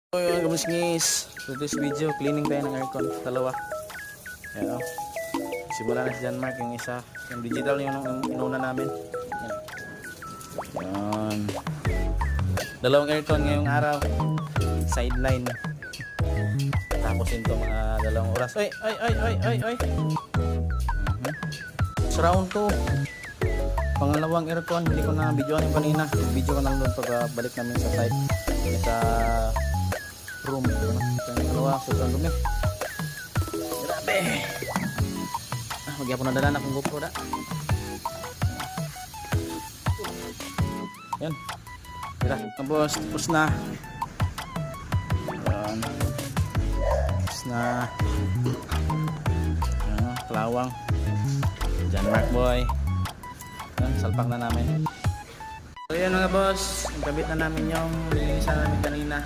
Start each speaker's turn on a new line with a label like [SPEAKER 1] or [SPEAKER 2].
[SPEAKER 1] So yun, kamuskis. So this video, cleaning tayo ng aircon. Dalawa. Ayan o. Simula na si John Mark, yung isa. Yung digital yung inuna namin. Ayan. Dalawang aircon ngayong araw. Sideline. Tapos ito mga dalawang oras. Oy! Sa round 2. Pangalawang aircon, hindi ko na videoan yung kanina. Video ko lang doon pag balik namin sa site. Sa room. Yung dalawa, sobrang dumi. Grabe! Magyapon na dala na kung GoPro na. Yan. Tira, tapos, tapos na. Yan. Tapos na. Yan, kalawang. John Mark boy. Yan, salpak na namin. So yan mga boss, kabit na namin yung nilinisan namin kanina.